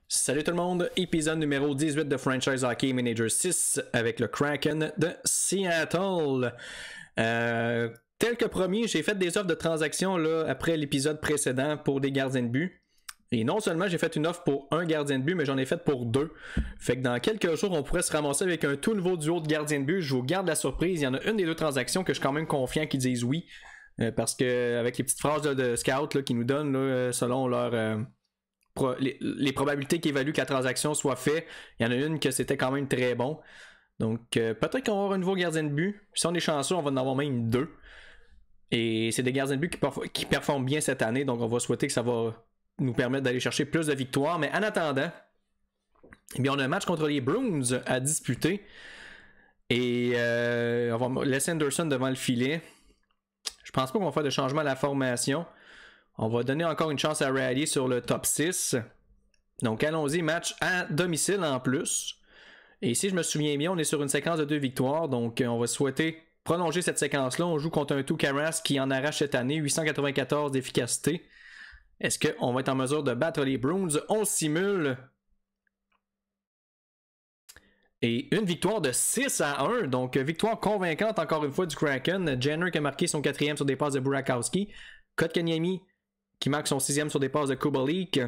Salut tout le monde, épisode numéro 18 de Franchise Hockey Manager 6 avec le Kraken de Seattle. Tel que promis, j'ai fait des offres de transaction là, après l'épisode précédent pour des gardiens de but. Et non seulement j'ai fait une offre pour un gardien de but, mais j'en ai fait pour deux. Fait que dans quelques jours, on pourrait se ramasser avec un tout nouveau duo de gardiens de but. Je vous garde la surprise. Il y en a une des deux transactions que je suis quand même confiant qu'ils disent oui. Parce que avec les petites phrases de scout là, qu'ils nous donnent là, selon leur... les probabilités qui évaluent que la transaction soit faite, il y en a une que c'était quand même très bon. Donc peut-être qu'on va avoir un nouveau gardien de but. Si on est chanceux, on va en avoir même deux. Et c'est des gardiens de but qui performent bien cette année, donc on va souhaiter que ça va nous permettre d'aller chercher plus de victoires. Mais en attendant, eh bien, on a un match contre les Bruins à disputer. Et on va laisser Anderson devant le filet. Je pense pas qu'on va faire de changement à la formation. On va donner encore une chance à Rally sur le top 6. Donc allons-y, match à domicile en plus. Et si je me souviens bien, on est sur une séquence de 2 victoires. Donc on va souhaiter prolonger cette séquence-là. On joue contre un Tuukka Rask qui en arrache cette année, 894 d'efficacité. Est-ce qu'on va être en mesure de battre les Bruins? On simule. Et une victoire de 6-1. Donc victoire convaincante encore une fois du Kraken. Jenner qui a marqué son 4e sur des passes de Burakovsky. Kotkaniemi qui marque son 6e sur des passes de Kubalik.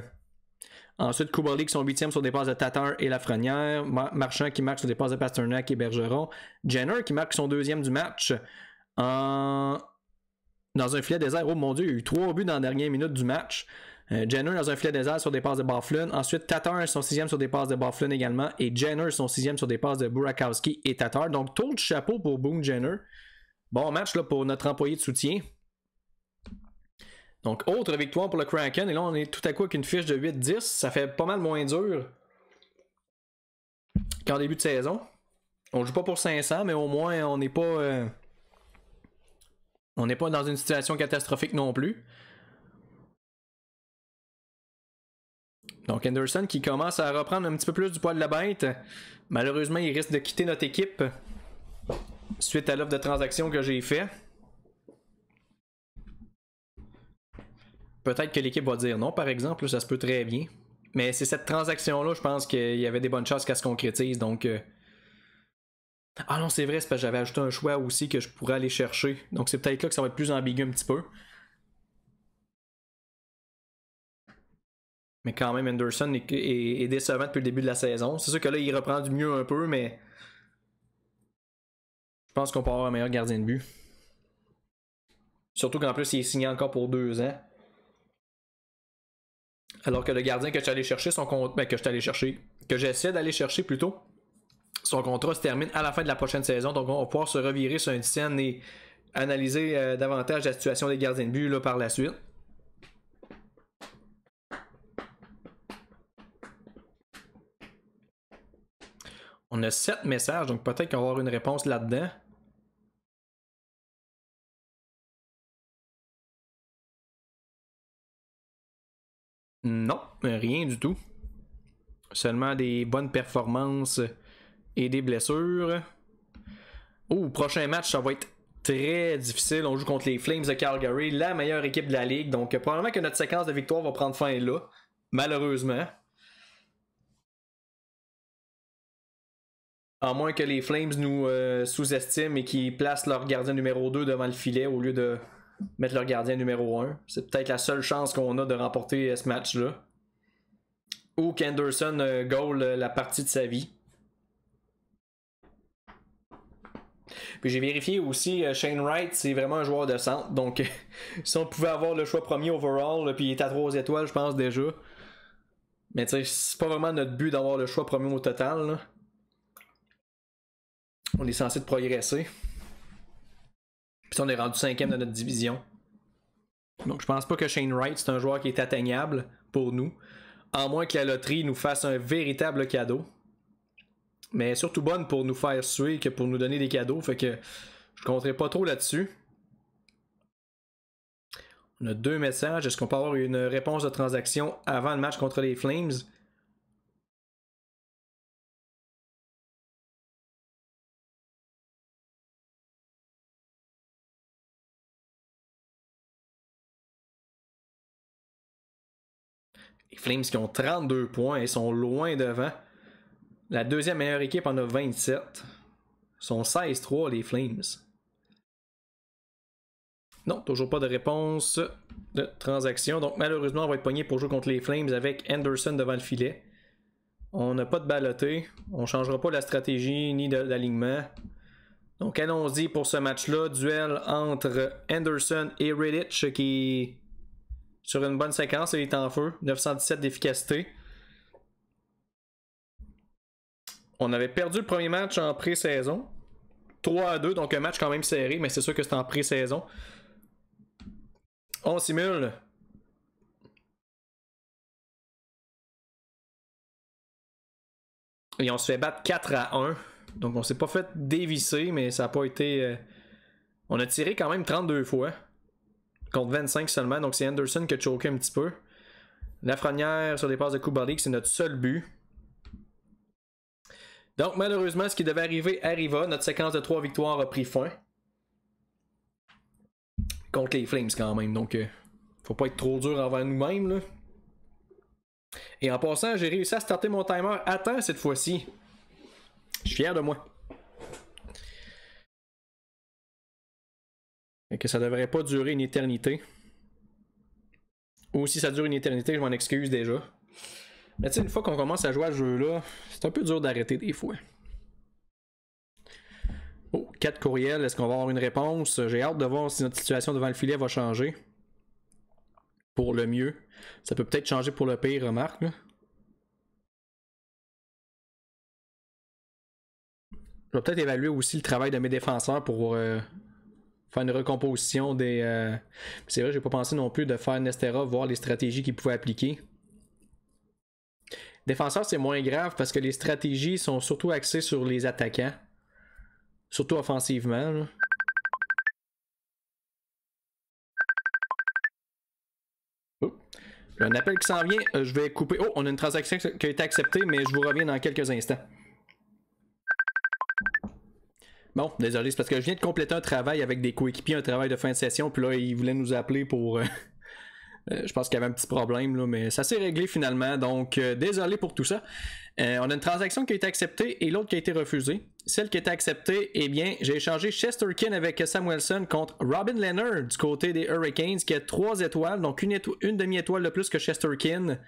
Ensuite, Kubalik son 8e sur des passes de Tatar et Lafrenière. Marchand qui marque sur des passes de Pasternak et Bergeron. Jenner qui marque son 2e du match dans un filet désert. Oh mon Dieu, il y a eu 3 buts dans la dernière minute du match. Jenner dans un filet désert sur des passes de Byfuglien. Ensuite, Tatar son 6e sur des passes de Byfuglien également. Et Jenner son 6e sur des passes de Burakovsky et Tatar. Donc, tour de chapeau pour Boone Jenner. Bon match là, pour notre employé de soutien. Donc, autre victoire pour le Kraken. Et là, on est tout à coup avec une fiche de 8-10. Ça fait pas mal moins dur qu'en début de saison. On joue pas pour 500, mais au moins, on n'est pas dans une situation catastrophique non plus. Donc, Anderson qui commence à reprendre un petit peu plus du poil de la bête. Malheureusement, il risque de quitter notre équipe suite à l'offre de transaction que j'ai fait. Peut-être que l'équipe va dire non, par exemple, ça se peut très bien. Mais c'est cette transaction-là, je pense qu'il y avait des bonnes chances qu'elle se concrétise. Donc, ah non, c'est vrai, c'est parce que j'avais ajouté un choix aussi que je pourrais aller chercher. Donc, c'est peut-être là que ça va être plus ambigu un petit peu. Mais quand même, Anderson est décevant depuis le début de la saison. C'est sûr que là, il reprend du mieux un peu, mais je pense qu'on peut avoir un meilleur gardien de but. Surtout qu'en plus, il est signé encore pour 2 ans. Alors que le gardien que je suis allé chercher, que j'essaie d'aller chercher plutôt, son contrat se termine à la fin de la prochaine saison. Donc on va pouvoir se revirer sur une scène et analyser davantage la situation des gardiens de but là, par la suite. On a 7 messages, donc peut-être qu'on va avoir une réponse là-dedans. Non, rien du tout. Seulement des bonnes performances et des blessures. Oh, prochain match, ça va être très difficile. On joue contre les Flames de Calgary, la meilleure équipe de la ligue. Donc probablement que notre séquence de victoire va prendre fin là, malheureusement. À moins que les Flames nous sous-estiment et qu'ils placent leur gardien numéro 2 devant le filet au lieu de mettre leur gardien numéro 1. C'est peut-être la seule chance qu'on a de remporter ce match-là. Ou qu'Anderson goal la partie de sa vie. Puis j'ai vérifié aussi, Shane Wright, c'est vraiment un joueur de centre. Donc, si on pouvait avoir le choix premier overall, là, puis il est à 3 étoiles, je pense déjà. Mais tu sais, c'est pas vraiment notre but d'avoir le choix premier au total. Là. On est censé de progresser. Puis on est rendu 5e de notre division. Donc je pense pas que Shane Wright, c'est un joueur qui est atteignable pour nous. À moins que la loterie nous fasse un véritable cadeau. Mais surtout bonne pour nous faire suer que pour nous donner des cadeaux. Fait que je compterai pas trop là-dessus. On a 2 messages. Est-ce qu'on peut avoir une réponse de transaction avant le match contre les Flames? Les Flames qui ont 32 points et sont loin devant. La deuxième meilleure équipe en a 27. Ils sont 16-3 les Flames. Non, toujours pas de réponse de transaction. Donc malheureusement, on va être pogné pour jouer contre les Flames avec Anderson devant le filet. On n'a pas de ballotté. On ne changera pas la stratégie ni de l'alignement. Donc allons-y pour ce match-là. Duel entre Anderson et Rittich qui est sur une bonne séquence. Il est en feu. 917 d'efficacité. On avait perdu le premier match en pré-saison. 3-2, donc un match quand même serré, mais c'est sûr que c'est en pré-saison. On simule. Et on se fait battre 4-1. Donc on s'est pas fait dévisser, mais ça n'a pas été... On a tiré quand même 32 fois. Contre 25 seulement, donc c'est Anderson qui a choqué un petit peu. Lafrenière sur des passes de coup body, c'est notre seul but. Donc malheureusement, ce qui devait arriver arriva. Notre séquence de 3 victoires a pris fin. Contre les Flames quand même, donc faut pas être trop dur envers nous-mêmes là. Et en passant, j'ai réussi à starter mon timer à temps cette fois-ci. Je suis fier de moi. Et que ça devrait pas durer une éternité. Ou si ça dure une éternité, je m'en excuse déjà. Mais tu sais, une fois qu'on commence à jouer à ce jeu-là, c'est un peu dur d'arrêter des fois. Oh, 4 courriels, est-ce qu'on va avoir une réponse? J'ai hâte de voir si notre situation devant le filet va changer. Pour le mieux. Ça peut peut-être changer pour le pire, remarque. Là. Je vais peut-être évaluer aussi le travail de mes défenseurs pour faire une recomposition des... C'est vrai, j'ai pas pensé non plus de faire Nestera, voir les stratégies qu'il pouvait appliquer. Défenseur, c'est moins grave parce que les stratégies sont surtout axées sur les attaquants. Surtout offensivement. Là. Oh. Un appel qui s'en vient. Je vais couper. Oh, on a une transaction qui a été acceptée, mais je vous reviens dans quelques instants. Bon, désolé, c'est parce que je viens de compléter un travail avec des coéquipiers, un travail de fin de session, puis là, ils voulaient nous appeler pour... je pense qu'il y avait un petit problème, là, mais ça s'est réglé finalement, donc désolé pour tout ça. On a une transaction qui a été acceptée et l'autre qui a été refusée. Celle qui a été acceptée, eh bien, j'ai échangé Shesterkin avec Samuelsson contre Robin Lehner du côté des Hurricanes, qui a 3 étoiles, donc une demi-étoile de plus que Shesterkin.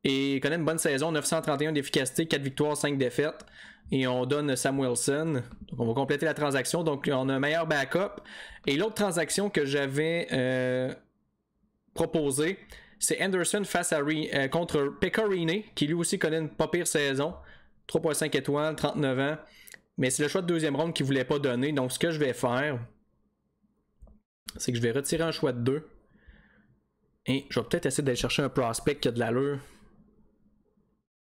Et il connaît une bonne saison, 931 d'efficacité, 4 victoires, 5 défaites. Et on donne Samuelsson. Donc on va compléter la transaction. Donc on a un meilleur backup. Et l'autre transaction que j'avais proposée, c'est Anderson face à contre Pecorine, qui lui aussi connaît une pas pire saison. 3.5 étoiles, 39 ans. Mais c'est le choix de deuxième ronde qu'il ne voulait pas donner. Donc ce que je vais faire, c'est que je vais retirer un choix de 2. Et je vais peut-être essayer d'aller chercher un prospect qui a de l'allure.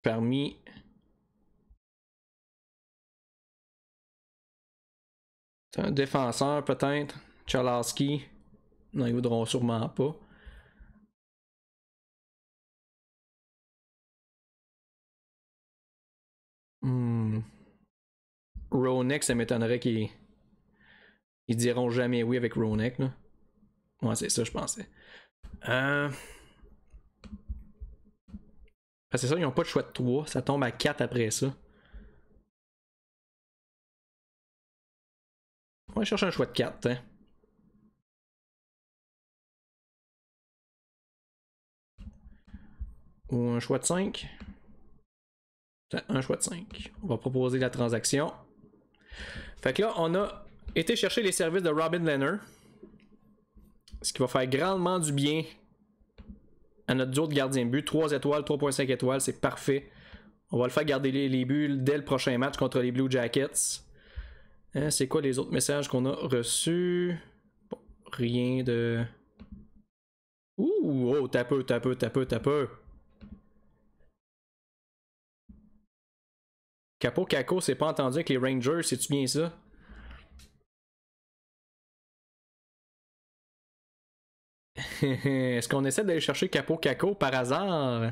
Parmi... C'est un défenseur peut-être. Chalowski. Non, ils voudront sûrement pas. Ronek, ça m'étonnerait qu'ils diront jamais oui avec Ronek. Là. Ouais, c'est ça, je pensais. C'est ça, ils n'ont pas de choix de 3. Ça tombe à 4 après ça. On va chercher un choix de 4. Hein. Ou un choix de 5. Un choix de 5. On va proposer la transaction. Fait que là, on a été chercher les services de Robin Lehner. Ce qui va faire grandement du bien à notre duo de gardien de but. 3 étoiles, 3.5 étoiles, c'est parfait. On va le faire garder les buts dès le prochain match contre les Blue Jackets. Hein, c'est quoi les autres messages qu'on a reçus? Bon, rien de... Ouh, oh, t'as peu. Capo Caco, c'est pas entendu avec les Rangers, c'est-tu bien ça? Est-ce qu'on essaie d'aller chercher Capo Caco par hasard?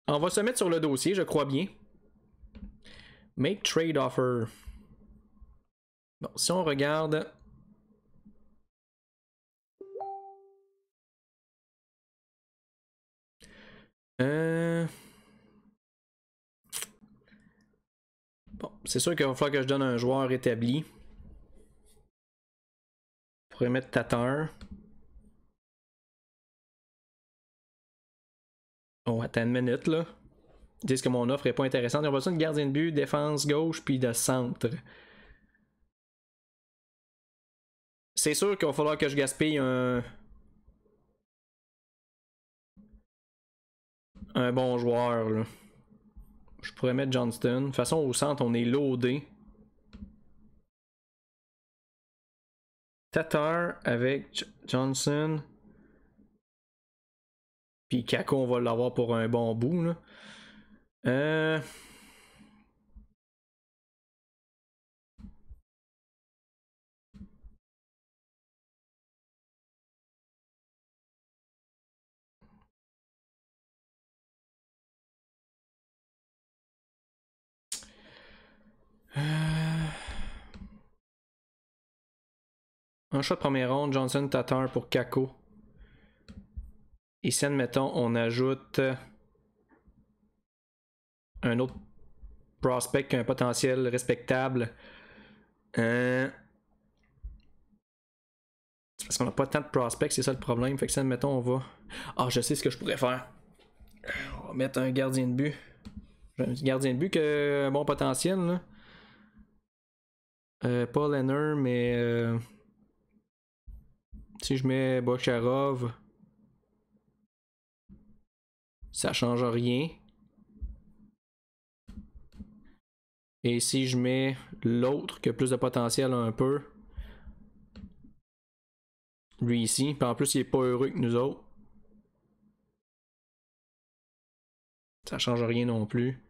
On va se mettre sur le dossier, je crois bien. Make trade offer. Bon, si on regarde Bon, c'est sûr qu'il va falloir que je donne un joueur établi. Je pourrais mettre Tatar. Oh, attends une minute là. Ils disent que mon offre est pas intéressante. Ils ont besoin de gardien de but, défense gauche, puis de centre. C'est sûr qu'il va falloir que je gaspille un bon joueur là. Je pourrais mettre Johnston. De toute façon, au centre, on est loadé. Tatar avec Johnson. Puis Kako, on va l'avoir pour un bon bout. Là. Un choix de première ronde, Johnson, Tatar pour Kako. Ici, admettons, on ajoute un autre prospect qui a un potentiel respectable. C'est parce qu'on n'a pas tant de prospects, c'est ça le problème. Fait que ça, admettons, on va. Ah, je sais ce que je pourrais faire. On va mettre un gardien de but. Un gardien de but qui a un bon potentiel, là. Pas Leonard, mais si je mets Bocharov, ça change rien. Et si je mets l'autre qui a plus de potentiel un peu, lui ici, puis en plus il est pas heureux que nous autres, ça change rien non plus.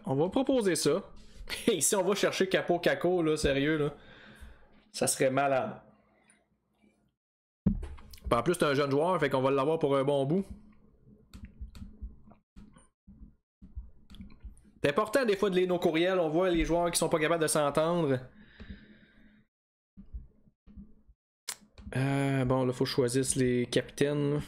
On va proposer ça. Et ici on va chercher Capo Kako, là, sérieux là. Ça serait malade. Puis en plus c'est un jeune joueur, fait qu'on va l'avoir pour un bon bout. C'est important des fois de lire nos courriels, on voit les joueurs qui sont pas capables de s'entendre. Bon, là, faut que je choisisse les capitaines.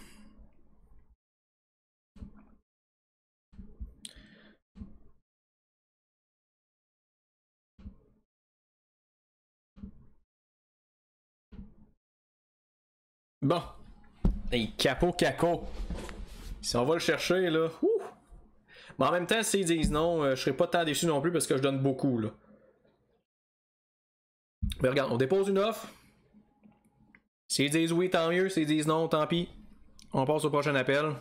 Bon. Hey, Capo Kako. Si on va le chercher, là. Mais en même temps, s'ils disent non, je serai pas tant déçu non plus parce que je donne beaucoup, là. Mais regarde, on dépose une offre. S'ils disent oui, tant mieux. S'ils disent non, tant pis. On passe au prochain appel.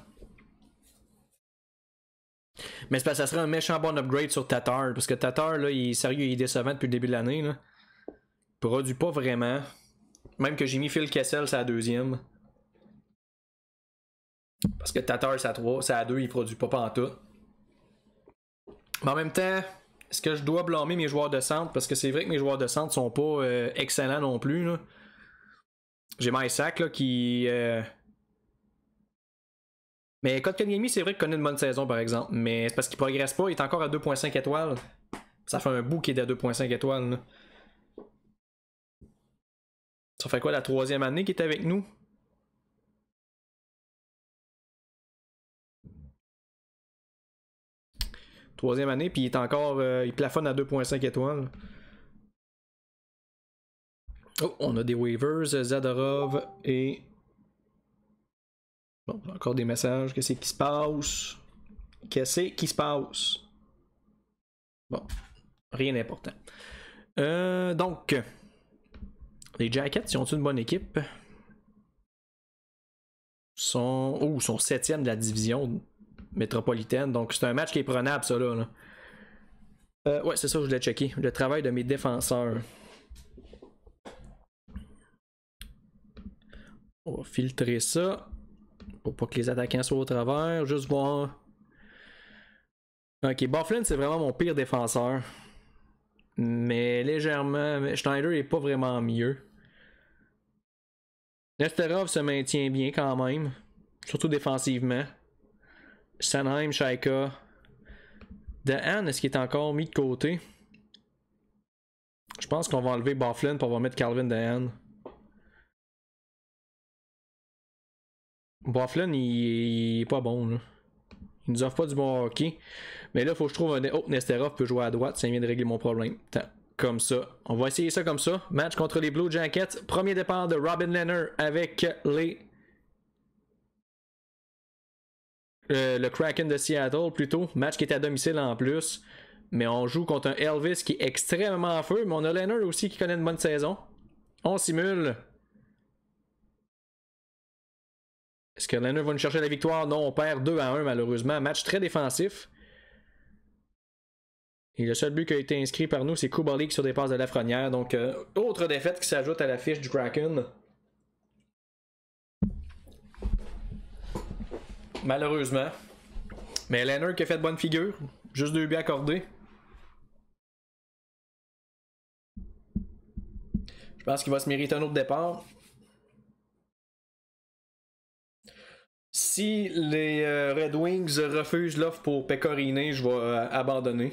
Mais c'est parce que ça serait un méchant bon upgrade sur Tatar. Parce que Tatar, là, il est sérieux, il est décevant depuis le début de l'année, là. Il produit pas vraiment. Même que j'ai mis Phil Kessel, c'est la deuxième. Parce que Tatar, c'est à 3, c'est à 2, il produit pas pantoute. Mais en même temps, est-ce que je dois blâmer mes joueurs de centre? Parce que c'est vrai que mes joueurs de centre sont pas excellents non plus, là. J'ai Mysak, là, qui... Mais Kotkaniemi, c'est vrai qu'il connaît une bonne saison, par exemple. Mais c'est parce qu'il progresse pas, il est encore à 2.5 étoiles. Ça fait un bout qu'il est à 2.5 étoiles, là. Ça fait quoi, la 3e année qu'il est avec nous? Troisième année, puis il est encore... il plafonne à 2.5 étoiles. Oh, on a des waivers, Zadorov et... Bon, encore des messages. Qu'est-ce qui se passe? Qu'est-ce qui se passe? Bon, rien d'important. Donc, les Jackets, ils ont une bonne équipe? Sont 7e de la division métropolitaine. Donc, c'est un match qui est prenable, ça, là. Ouais, c'est ça que je voulais checker. Le travail de mes défenseurs. On va filtrer ça. Pour pas que les attaquants soient au travers. Juste voir. Ok, Bufflin, c'est vraiment mon pire défenseur. Mais légèrement. Schneider est pas vraiment mieux. Nesterov se maintient bien quand même. Surtout défensivement. Sanheim, Shaika. Dehan, est-ce qu'il est encore mis de côté? Je pense qu'on va enlever Bufflin pour on va mettre Calvin Dahan. Bufflin, il est pas bon, là. Il nous offre pas du bon hockey. Mais là, il faut que je trouve un. Oh, Nesterov peut jouer à droite, ça vient de régler mon problème. Attends, comme ça. On va essayer ça comme ça. Match contre les Blue Jackets. Premier départ de Robin Lehner avec le Kraken de Seattle, plutôt. Match qui est à domicile en plus. Mais on joue contre un Elvis qui est extrêmement en feu. Mais on a Lehner aussi qui connaît une bonne saison. On simule. Est-ce que Lehner va nous chercher la victoire? Non, on perd 2-1 malheureusement. Match très défensif. Et le seul but qui a été inscrit par nous, c'est Kubalik sur des passes de Lafrenière. Donc, autre défaite qui s'ajoute à la fiche du Kraken. Malheureusement. Mais Lehner qui a fait de bonne figure. Juste 2 buts accordés. Je pense qu'il va se mériter un autre départ. Si les Red Wings refusent l'offre pour Pecorine, je vais abandonner.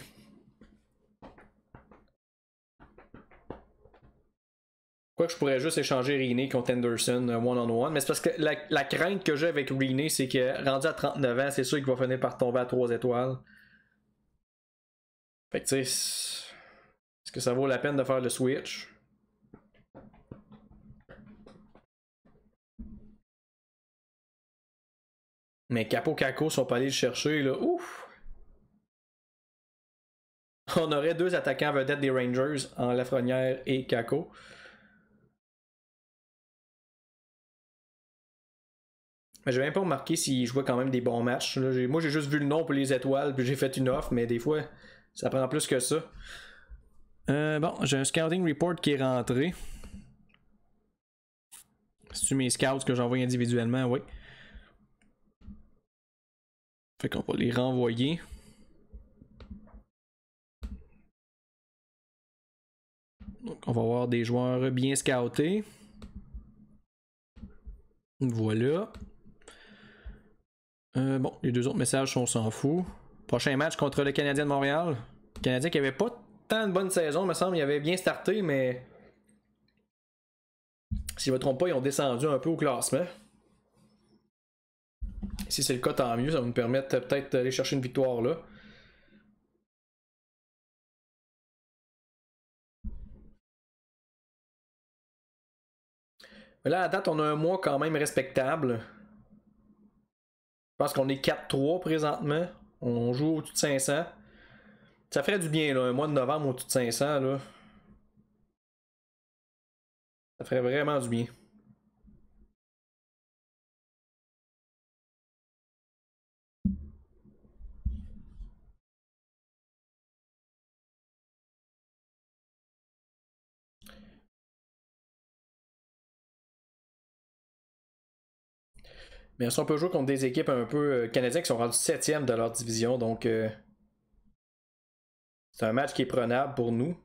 Quoique je pourrais juste échanger Riney contre Anderson one-on-one. Mais c'est parce que la crainte que j'ai avec Riney, c'est que rendu à 39 ans, c'est sûr qu'il va finir par tomber à 3 étoiles. Fait que tu sais, est-ce que ça vaut la peine de faire le switch? Mais Capo Caco sont pas allés le chercher, là. Ouf! On aurait 2 attaquants vedettes des Rangers en Lafrenière et Caco. Mais j'ai même pas remarqué s'ils jouaient quand même des bons matchs. Là, moi, j'ai juste vu le nom pour les étoiles, puis j'ai fait une offre, mais des fois, ça prend plus que ça. Bon, j'ai un scouting report qui est rentré. C'est-tu mes scouts que j'envoie individuellement? Oui. Fait qu'on va les renvoyer. Donc, on va avoir des joueurs bien scoutés. Voilà. Bon, les 2 autres messages, on s'en fout. Prochain match contre le Canadien de Montréal. Le Canadien qui avait pas tant de bonne saison, me semble. Il avait bien starté, mais si je ne me trompe pas, ils ont descendu un peu au classement. Si c'est le cas, tant mieux. Ça va nous permettre peut-être d'aller chercher une victoire là. Mais là, à date, on a un mois quand même respectable. Je pense qu'on est 4-3 présentement. On joue au-dessus de 500. Ça ferait du bien, là, un mois de novembre au-dessus de 500. Là. Ça ferait vraiment du bien. Mais si on peut jouer contre des équipes un peu canadiennes qui sont rendues 7e de leur division, donc c'est un match qui est prenable pour nous.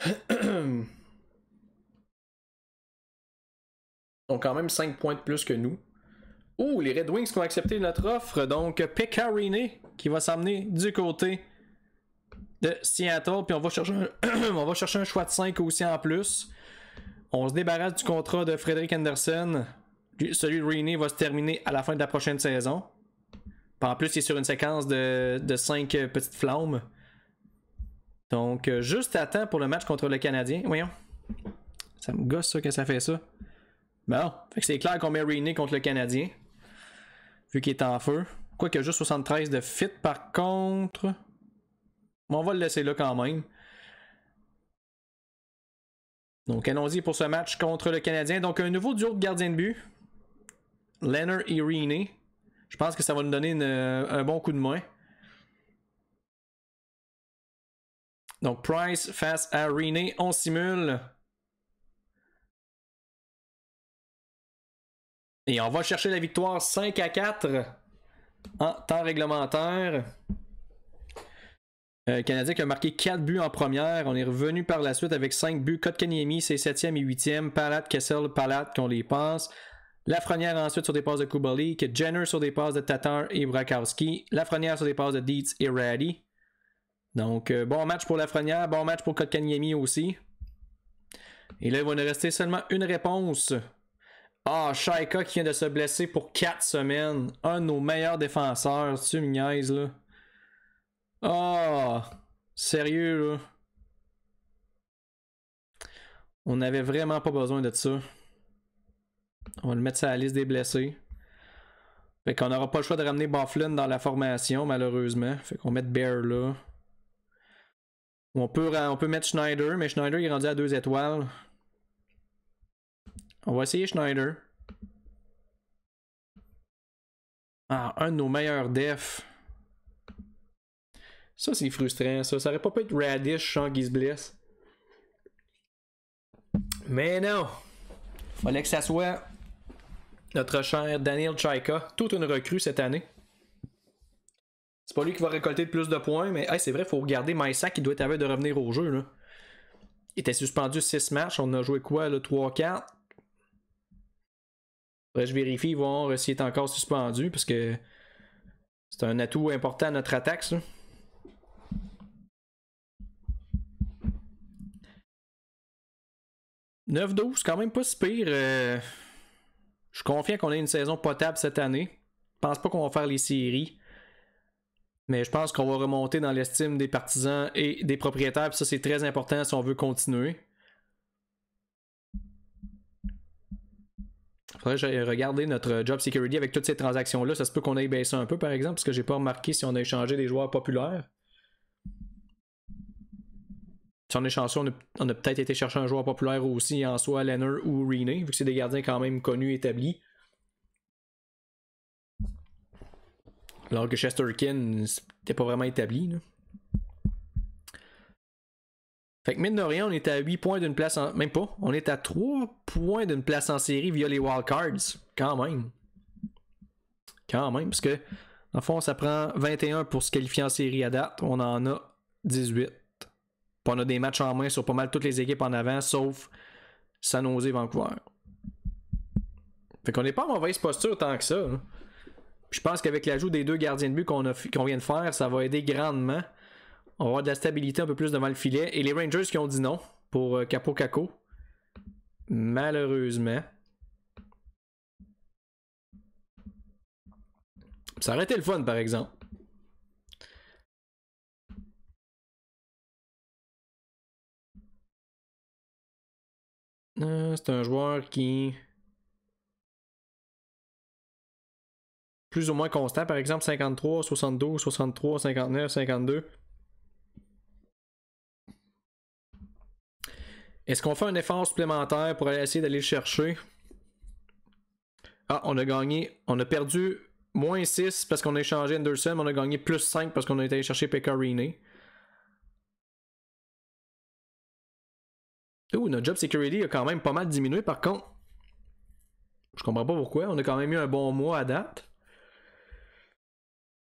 Ils ont quand même 5 points de plus que nous. Ouh, les Red Wings qui ont accepté notre offre. Donc, Pecorine qui va s'emmener du côté de Seattle. Puis on va chercher on va chercher un choix de 5 aussi en plus. On se débarrasse du contrat de Frederick Anderson. Celui de Riney va se terminer à la fin de la prochaine saison. Puis en plus, il est sur une séquence de 5 petites flammes. Donc, juste à temps pour le match contre le Canadien. Voyons. Ça me gosse ça que ça fait ça. Bon, fait que c'est clair qu'on met Riney contre le Canadien. Vu qu'il est en feu. Quoique juste 73 de fit par contre. Mais on va le laisser là quand même. Donc allons-y pour ce match contre le Canadien. Donc un nouveau duo de gardien de but. Lehner et Riney. Je pense que ça va nous donner un bon coup de main. Donc Price face à Riney. On simule. Et on va chercher la victoire 5-4 en temps réglementaire. Le Canadien qui a marqué 4 buts en première. On est revenu par la suite avec 5 buts. Kotkaniemi, c'est 7e et 8e. Palat, Kessel, Palat, qu'on les passe. Lafrenière ensuite sur des passes de Kubalik. Jenner sur des passes de Tatar et Brakowski. Lafrenière sur des passes de Dietz et Raddy. Donc, bon match pour Lafrenière. Bon match pour Kotkaniemi aussi. Et là, il va nous rester seulement une réponse. Ah, Shaika qui vient de se blesser pour 4 semaines. Un de nos meilleurs défenseurs. Tu me niaises, là. Ah, sérieux, là. On n'avait vraiment pas besoin de ça. On va le mettre sur la liste des blessés. Fait qu'on n'aura pas le choix de ramener Bufflin dans la formation, malheureusement. Fait qu'on met Bear là. On peut mettre Schneider, mais Schneider il est rendu à 2 étoiles. On va essayer Schneider. Ah, un de nos meilleurs defs. Ça, c'est frustrant, ça. Ça aurait pas pu être Radish sans qu'il se blesse. Mais non! Fallait que ça soit notre cher Daniel Chaika. Toute une recrue cette année. C'est pas lui qui va récolter le plus de points, mais hey, c'est vrai, il faut regarder Maïssa qui doit être à veille de revenir au jeu. Là. Il était suspendu 6 matchs. On a joué quoi, là, 3-4? Faudrait que je vérifie, voir s'il est encore suspendu, parce que c'est un atout important à notre attaque, ça. « 9-12, c'est quand même pas si pire. Je suis confiant qu'on ait une saison potable cette année. Je pense pas qu'on va faire les séries. Mais je pense qu'on va remonter dans l'estime des partisans et des propriétaires. Puis ça, c'est très important si on veut continuer. Faudrait que j'aille regarder notre job security avec toutes ces transactions-là. Ça se peut qu'on aille baisser un peu, par exemple, parce que j'ai pas remarqué si on a échangé des joueurs populaires. Si on est chanceux, on a peut-être été chercher un joueur populaire aussi, en soi Leonard ou Rene, vu que c'est des gardiens quand même connus, établis. Alors que Shesterkin, n'était pas vraiment établi. Là. Fait que mine de rien, on est à 8 points d'une place en... Même pas. On est à 3 points d'une place en série via les wildcards. Quand même. Quand même. Parce que, dans le fond, ça prend 21 pour se qualifier en série à date. On en a 18. Puis on a des matchs en main sur pas mal toutes les équipes en avant, sauf San Jose et Vancouver. Fait qu'on n'est pas en mauvaise posture tant que ça. Hein. Je pense qu'avec l'ajout des 2 gardiens de but qu'on vient de faire, ça va aider grandement. On va avoir de la stabilité un peu plus devant le filet. Et les Rangers qui ont dit non pour Capo Caco. Malheureusement. Ça aurait été le fun, par exemple. C'est un joueur qui... plus ou moins constant, par exemple 53, 72, 63, 59, 52. Est-ce qu'on fait un effort supplémentaire pour aller essayer d'aller le chercher? Ah, on a perdu moins 6 parce qu'on a échangé Anderson, mais on a gagné plus 5 parce qu'on a été allé chercher Pekka Rinne. Notre job security a quand même pas mal diminué par contre. Je comprends pas pourquoi, on a quand même eu un bon mois à date.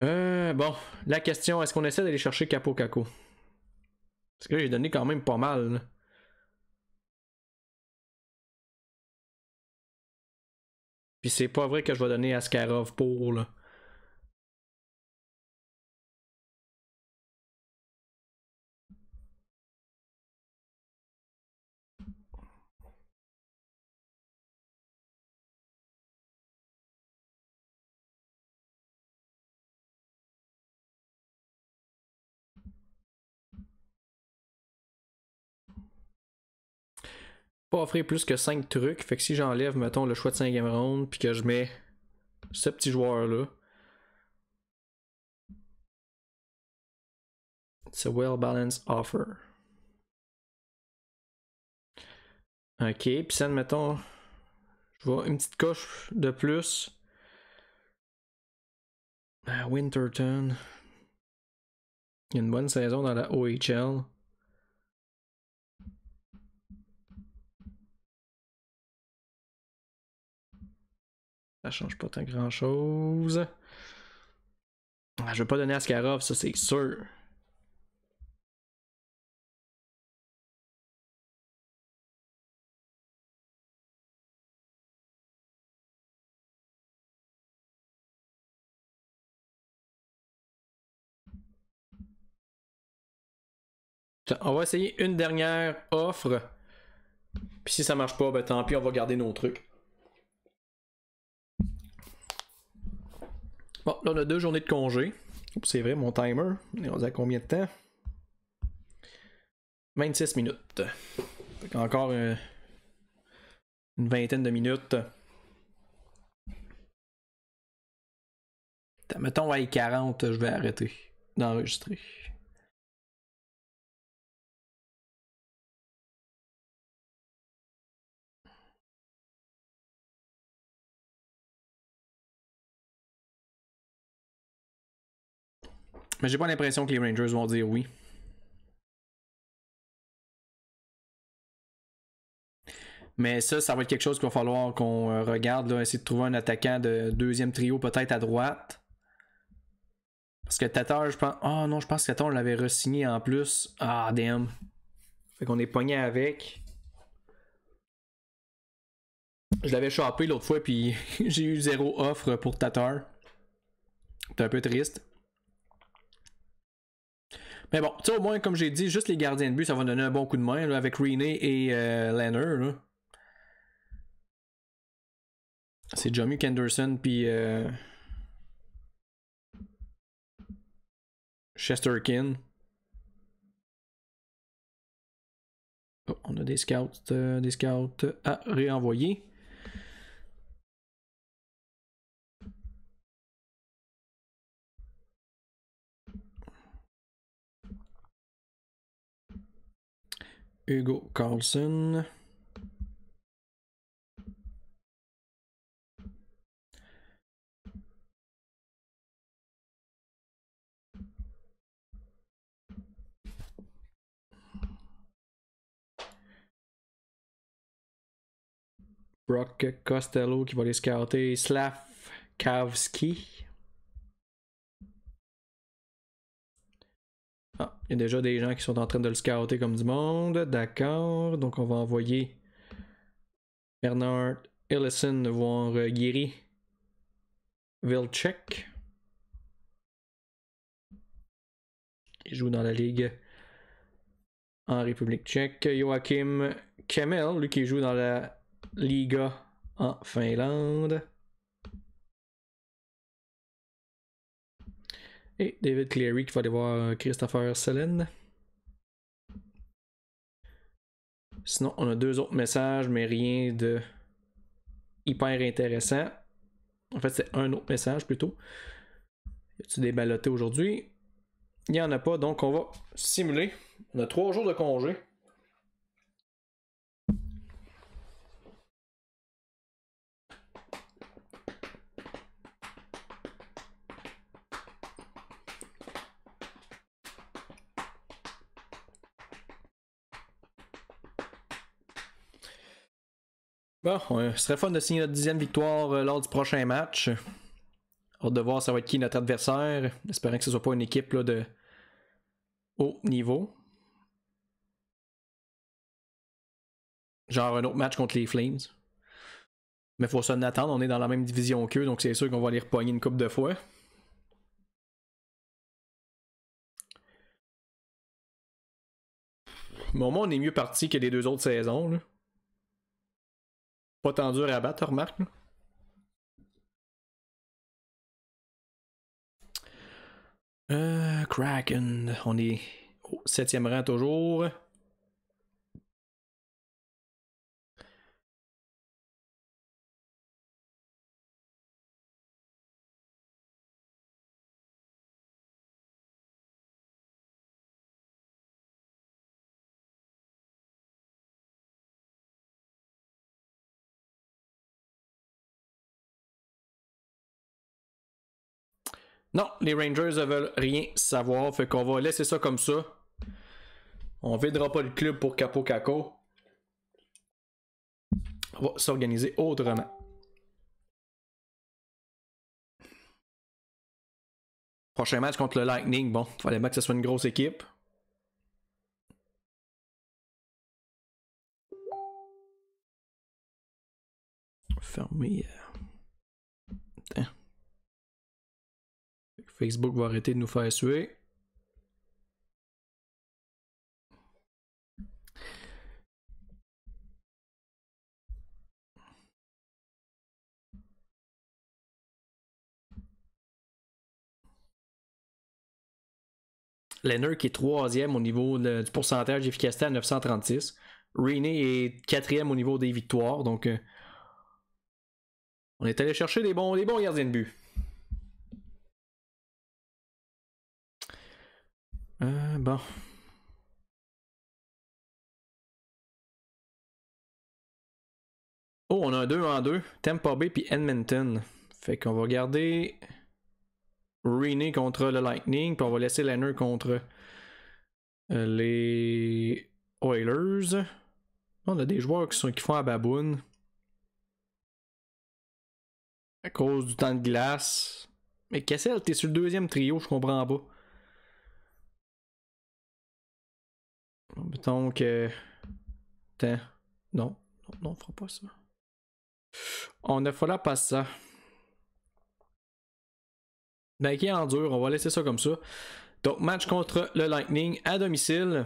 Bon, la question, est-ce qu'on essaie d'aller chercher Capo Caco? Parce que là, j'ai donné quand même pas mal. Là. Puis c'est pas vrai que je vais donner Askarov pour, là. Pas offrir plus que 5 trucs. Fait que si j'enlève, mettons, le choix de 5e round, puis que je mets ce petit joueur-là. It's a well-balanced offer. Ok, puis ça, mettons, je vois une petite coche de plus. Winterton. Il y a une bonne saison dans la OHL. Ça change pas tant grand chose. Je vais pas donner Askarov, ça c'est sûr. On va essayer une dernière offre. Puis si ça marche pas, ben tant pis, on va garder nos trucs. Bon, là on a 2 journées de congé. C'est vrai, mon timer. On est rendu à combien de temps? 26 minutes. Fait encore une vingtaine de minutes. Mettons à 40, je vais arrêter d'enregistrer. Mais j'ai pas l'impression que les Rangers vont dire oui. Mais ça va être quelque chose qu'il va falloir qu'on regarde. Là, essayer de trouver un attaquant de deuxième trio peut-être à droite. Parce que Tatar, je pense... Ah non, je pense que Tatar, on l'avait re-signé en plus. Ah, damn. Fait qu'on est pogné avec. Je l'avais chopé l'autre fois, puis j'ai eu 0 offre pour Tatar. C'est un peu triste. Mais bon, tu sais, au moins, comme j'ai dit, juste les gardiens de but, ça va donner un bon coup de main là, avec Renee et Lanner. C'est Jamie Kenderson, puis Chesterkin. Oh, on a des scouts à réenvoyer. Hugo Carlson. Brock Costello qui va les scouter. Slavkowski. Ah, il y a déjà des gens qui sont en train de le scouter comme du monde. D'accord. Donc on va envoyer Bernard Ellison voir Giri Vilcek. Il joue dans la ligue en République tchèque. Joachim Kemel, lui qui joue dans la Liga en Finlande. Et David Cleary qui va aller voir Christopher Selen. Sinon, on a 2 autres messages, mais rien de hyper intéressant. En fait, c'est un autre message plutôt. Y a-tu des ballottés aujourd'hui? Il n'y en a pas, donc on va simuler. On a 3 jours de congé. Bon, ce serait fun de signer notre 10e victoire lors du prochain match. Hâte de voir ça va être qui notre adversaire. Espérant que ce soit pas une équipe là, de haut niveau. Genre un autre match contre les Flames. Mais faut s'en attendre, on est dans la même division qu'eux, donc c'est sûr qu'on va les repogner une couple de fois. Mais au moins, on est mieux parti que les 2 autres saisons. Là. Pas tant dur à battre, remarque. Là. Kraken. On est au 7e rang toujours. Non, les Rangers ne veulent rien savoir, fait qu'on va laisser ça comme ça. On videra pas le club pour Capo Caco. On va s'organiser autrement. Prochain match contre le Lightning, bon, il fallait bien que ce soit une grosse équipe. Fermer. Facebook va arrêter de nous faire suer. Leonard qui est 3e au niveau du pourcentage d'efficacité à 936. Rainey est 4e au niveau des victoires. Donc, on est allé chercher des bons gardiens de but. Bon. Oh, on a un 2-2. Tampa Bay puis Edmonton. Fait qu'on va garder Rainey contre le Lightning. Puis on va laisser Leonard contre les Oilers. On a des joueurs qui font à baboune. À cause du temps de glace. Mais Kessel, t'es sur le deuxième trio, je comprends pas. Mettons que. Attends. Non, on fera pas ça. On ne fera pas ça. Ben, qui est en dur, on va laisser ça comme ça. Donc, match contre le Lightning à domicile.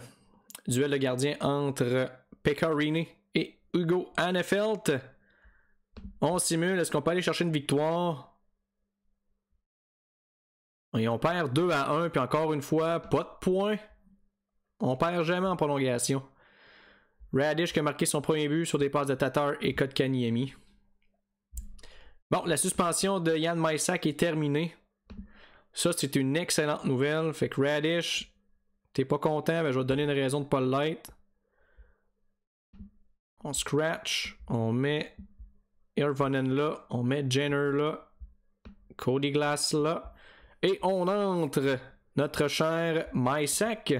Duel de gardien entre Pekka Rinne et Hugo Hannefelt. On simule. Est-ce qu'on peut aller chercher une victoire? Et on perd 2-1. Puis encore une fois, pas de points. On perd jamais en prolongation. Radish qui a marqué son premier but sur des passes de Tatar et Kotkaniemi. Bon, la suspension de Jan Mysak est terminée. Ça, c'est une excellente nouvelle. Fait que Radish, t'es pas content, ben je vais te donner une raison de pas l'être. On scratch, on met Irvonen là, on met Jenner là, Cody Glass là, et on entre notre cher Mysak,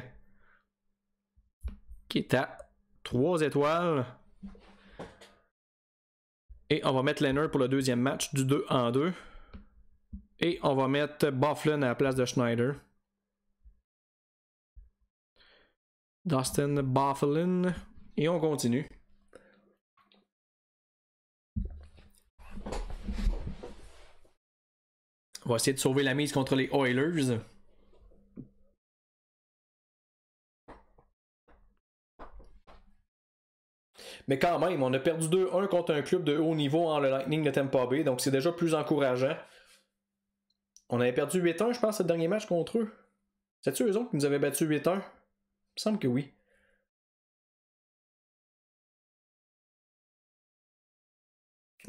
qui est à 3 étoiles. Et on va mettre Leonard pour le deuxième match du 2-2. Et on va mettre Byfuglien à la place de Schneider. Dustin Byfuglien. Et on continue. On va essayer de sauver la mise contre les Oilers. Mais quand même, on a perdu 2-1 contre un club de haut niveau en le Lightning de Tampa Bay, donc c'est déjà plus encourageant. On avait perdu 8-1, je pense, le dernier match contre eux. C'est-tu eux autres qui nous avaient battu 8-1? Il me semble que oui.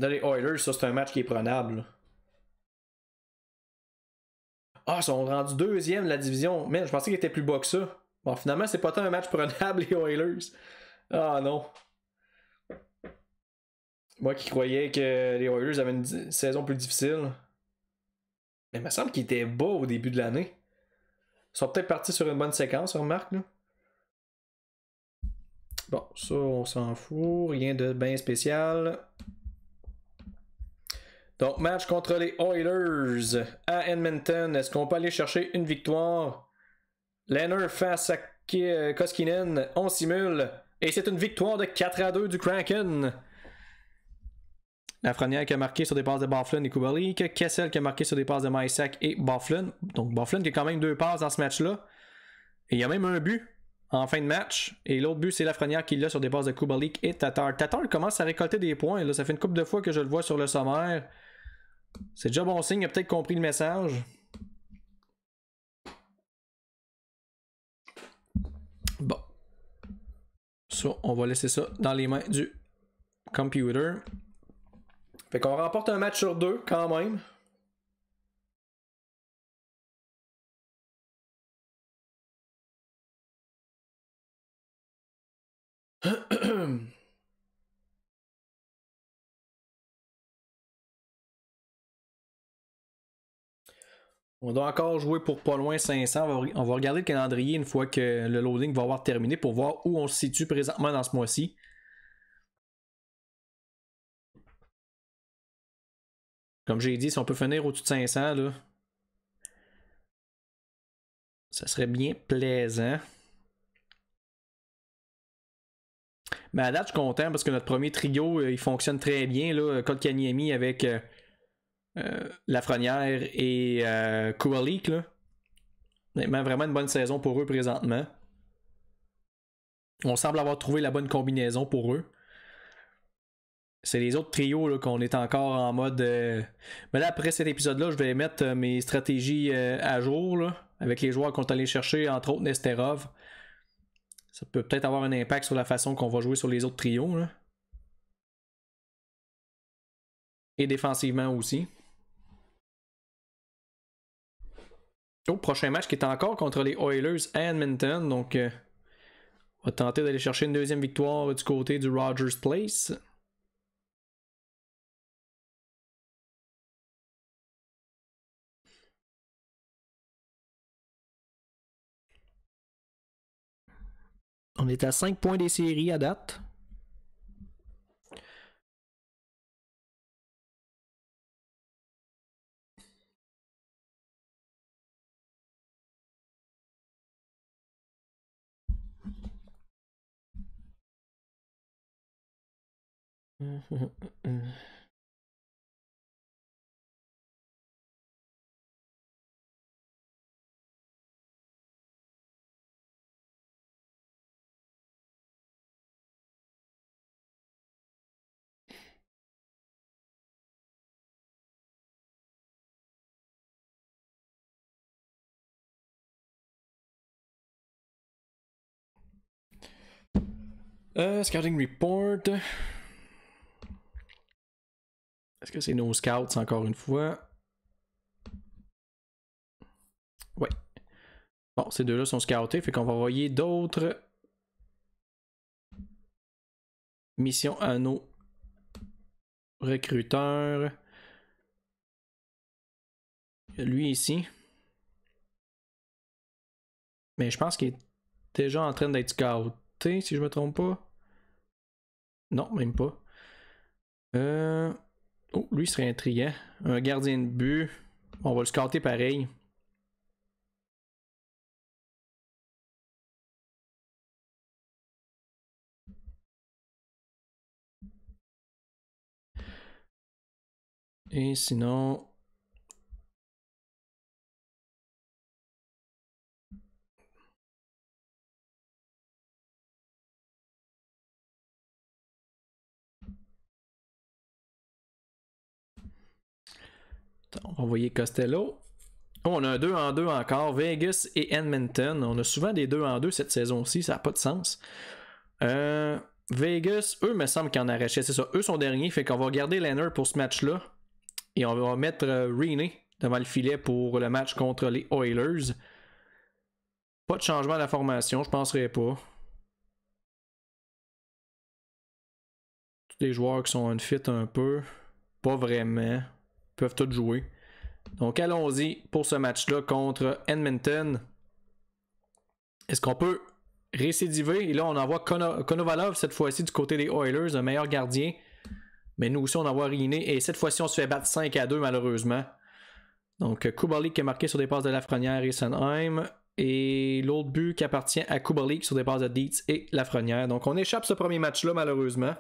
Dans les Oilers, ça c'est un match qui est prenable. Ah, ils sont rendus deuxième de la division. Man, je pensais qu'ils étaient plus bas que ça. Bon, finalement, c'est pas tant un match prenable, les Oilers. Ah non. Moi qui croyais que les Oilers avaient une saison plus difficile. Mais il me semble qu'ils étaient bas au début de l'année. Ils sont peut-être partis sur une bonne séquence, remarque, là. Bon, ça, on s'en fout. Rien de bien spécial. Donc, match contre les Oilers à Edmonton. Est-ce qu'on peut aller chercher une victoire? Leonard face à Koskinen. On simule. Et c'est une victoire de 4-2 du Kraken. Lafrenière qui a marqué sur des passes de Byfuglien et Kubalik. Kessel qui a marqué sur des passes de Mysak et Byfuglien. Donc Byfuglien qui a quand même 2 passes dans ce match-là. Et il y a même un but en fin de match. Et l'autre but, c'est Lafrenière qui l'a sur des passes de Kubalik et Tatar. Tatar commence à récolter des points. Là. Ça fait une couple de fois que je le vois sur le sommaire. C'est déjà bon signe. Il a peut-être compris le message. Bon. Ça, on va laisser ça dans les mains du computer. Fait qu'on remporte un match sur 2 quand même. On doit encore jouer pour pas loin 500. On va regarder le calendrier une fois que le loading va avoir terminé pour voir où on se situe présentement dans ce mois-ci. Comme j'ai dit, si on peut finir au-dessus de 500, là, ça serait bien plaisant. Mais à date, je suis content parce que notre premier trio, il fonctionne très bien. Kotkaniemi avec Lafrenière et Kubalik. Vraiment une bonne saison pour eux présentement. On semble avoir trouvé la bonne combinaison pour eux. C'est les autres trios là, qu'on est encore en mode. Mais là, après cet épisode-là, je vais mettre mes stratégies à jour là, avec les joueurs qu'on est allé chercher, entre autres Nesterov. Ça peut peut-être avoir un impact sur la façon qu'on va jouer sur les autres trios. Là. Et défensivement aussi. Prochain match qui est encore contre les Oilers à Edmonton. Donc, on va tenter d'aller chercher une deuxième victoire du côté du Rogers Place. On est à 5 points des séries à date. Scouting report. Est-ce que c'est nos scouts encore une fois? Ouais. Bon, ces deux-là sont scoutés, fait qu'on va envoyer d'autres missions à nos recruteurs. Lui ici. Mais je pense qu'il est déjà en train d'être scouté, si je me trompe pas. Non, même pas. Oh, lui serait intriguant. Un gardien de but. On va le scouter pareil. Et sinon... On va envoyer Costello. Oh, on a un 2 en 2 encore. Vegas et Edmonton. On a souvent des 2 en 2 cette saison-ci. Ça n'a pas de sens. Vegas, eux, me semble qu'ils en arrachaient. C'est ça. Eux sont derniers. Fait qu'on va garder Leonard pour ce match-là. Et on va mettre Rinne devant le filet pour le match contre les Oilers. Pas de changement à la formation. Je penserais pas. Tous les joueurs qui sont unfit un peu. Pas vraiment. Ils peuvent tous jouer. Donc allons-y pour ce match-là contre Edmonton. Est-ce qu'on peut récidiver? Et là, on envoie Konovalov cette fois-ci du côté des Oilers, un meilleur gardien. Mais nous aussi, on envoie Rinne. Et cette fois-ci, on se fait battre 5-2 malheureusement. Donc Kubalik qui est marqué sur des passes de Lafrenière et Sanheim. Et l'autre but qui appartient à Kubalik sur des passes de Dietz et Lafrenière. Donc on échappe ce premier match-là malheureusement.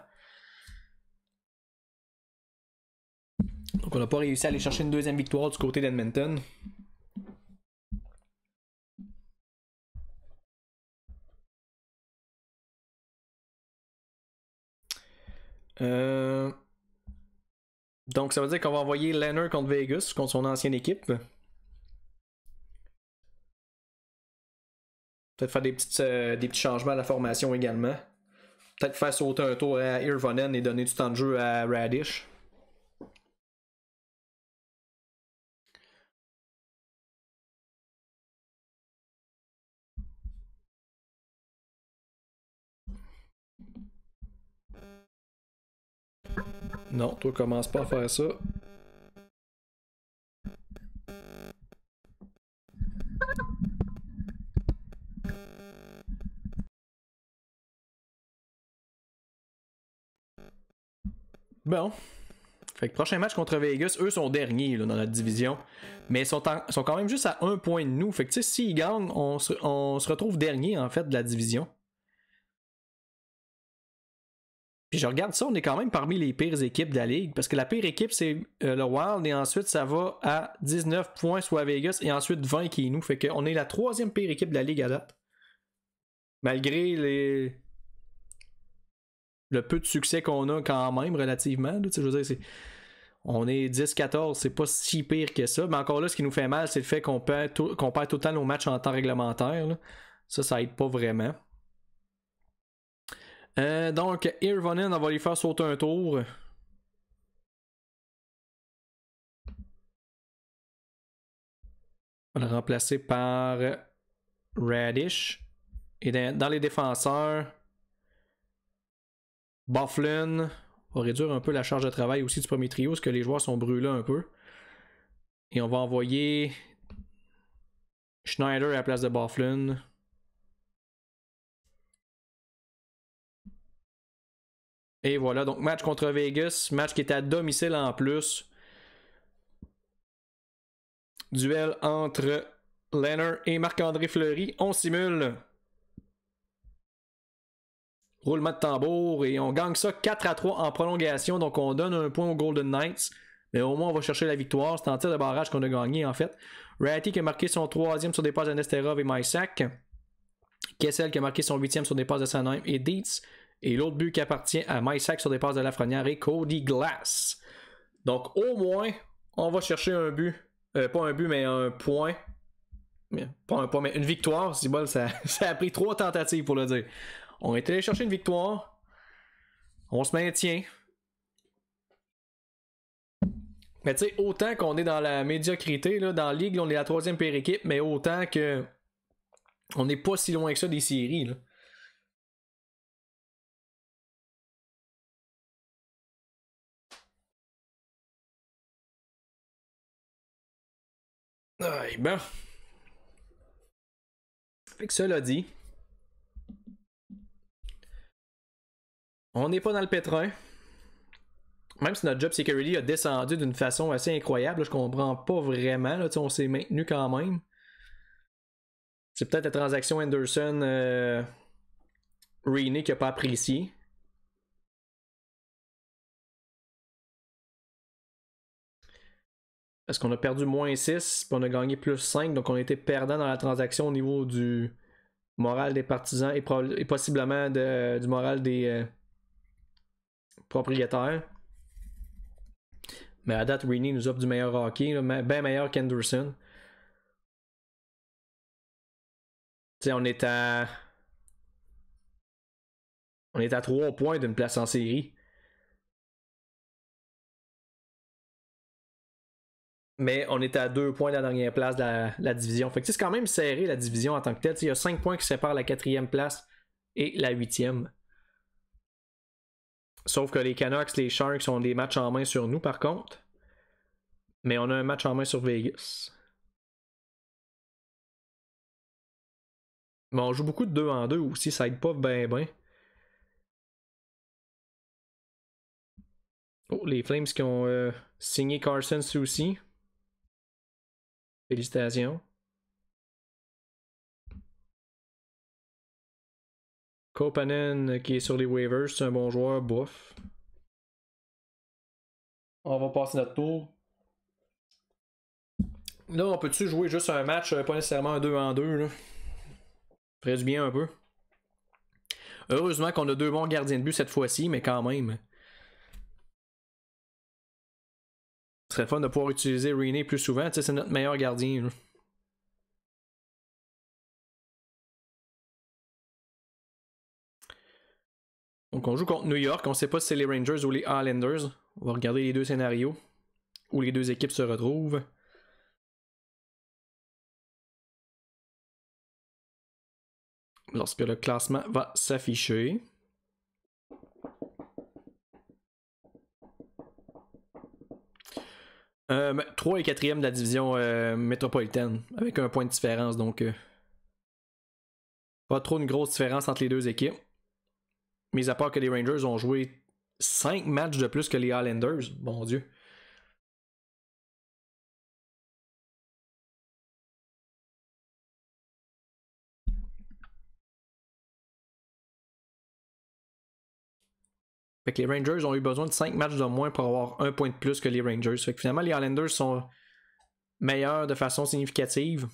Donc on n'a pas réussi à aller chercher une deuxième victoire du côté d'Edmonton. Donc ça veut dire qu'on va envoyer Leonard contre Vegas, contre son ancienne équipe. Peut-être faire des petits changements à la formation également. Peut-être faire sauter un tour à Irvonen et donner du temps de jeu à Radish. Non, toi commence pas à faire ça. Bon. Fait que prochain match contre Vegas, eux sont derniers là, dans notre division. Mais ils sont quand même juste à 1 point de nous. Fait que tu sais, s'ils gagnent, on se retrouve dernier en fait de la division. Puis je regarde ça, on est quand même parmi les pires équipes de la ligue. Parce que la pire équipe, c'est le Wild. Et ensuite, ça va à 19 points, soit Vegas. Et ensuite, 20 qui est nous. Fait qu'on est la troisième pire équipe de la ligue à date. Malgré le peu de succès qu'on a quand même relativement. Là, je veux dire, On est 10-14, c'est pas si pire que ça. Mais encore là, ce qui nous fait mal, c'est le fait qu'on perd tout le temps nos matchs en temps réglementaire. Là. Ça aide pas vraiment. Donc, Irvonen, on va lui faire sauter un tour. On va le remplacer par Radish. Et dans les défenseurs, Byfuglien. On va réduire un peu la charge de travail aussi du premier trio, parce que les joueurs sont brûlés un peu. Et on va envoyer Schneider à la place de Byfuglien. Et voilà, donc match contre Vegas, match qui était à domicile en plus. Duel entre Leonard et Marc-André Fleury. On simule. Roulement de tambour et on gagne ça 4-3 en prolongation. Donc on donne un point aux Golden Knights. Mais au moins on va chercher la victoire. C'est en tir de barrage qu'on a gagné en fait. Ratty qui a marqué son 3e sur des passes de Nesterov et Mysak. Kessel qui a marqué son 8e sur des passes de Sanheim et Dietz. Et l'autre but qui appartient à Mysak sur des passes de Lafrenière et Cody Glass. Donc au moins on va chercher un but. Pas un but mais un point. Pas un point mais une victoire. C'est bon, ça a pris 3 tentatives pour le dire. On est allé chercher une victoire. On se maintient. Mais tu sais, autant qu'on est dans la médiocrité, là, dans la ligue, là, on est la 3e pire équipe, mais autant que on n'est pas si loin que ça des séries. Là. Ben. Fait que cela dit, on n'est pas dans le pétrin. Même si notre job security a descendu d'une façon assez incroyable, là, je comprends pas vraiment. Là, on s'est maintenu quand même. C'est peut-être la transaction Anderson Rainey qui n'a pas apprécié. Parce qu'on a perdu -6, puis on a gagné +5, donc on était perdant dans la transaction au niveau du moral des partisans et possiblement du moral des propriétaires. Mais à date, Rainey nous offre du meilleur hockey, bien meilleur qu'Anderson. Tu sais, on est à 3 points d'une place en série. Mais on est à 2 points de la dernière place de la division. Fait que c'est quand même serré la division en tant que telle. Il y a 5 points qui séparent la 4e place et la 8e. Sauf que les Canucks, les Sharks ont des matchs en main sur nous par contre. Mais on a un match en main sur Vegas. Mais on joue beaucoup de 2 en 2 aussi, ça aide pas ben. Oh, les Flames qui ont signé Carson Soucy. Félicitations. Kopanen qui est sur les waivers, c'est un bon joueur, bof. On va passer notre tour. Là, on peut-tu jouer juste un match, pas nécessairement un 2 en 2 là? Ferait du bien un peu. Heureusement qu'on a 2 bons gardiens de but cette fois-ci, mais quand même. Ce serait fun de pouvoir utiliser Rainey plus souvent, tu sais, c'est notre meilleur gardien. Là. Donc on joue contre New York, on sait pas si c'est les Rangers ou les Islanders. On va regarder les 2 scénarios où les 2 équipes se retrouvent. Lorsque le classement va s'afficher. Euh, 3 et 4e de la division métropolitaine, avec un point de différence, donc pas trop une grosse différence entre les 2 équipes. Mis à part que les Rangers ont joué 5 matchs de plus que les Islanders, bon Dieu. Fait que les Rangers ont eu besoin de 5 matchs de moins pour avoir un point de plus que les Rangers. Fait que finalement, les Islanders sont meilleurs de façon significative.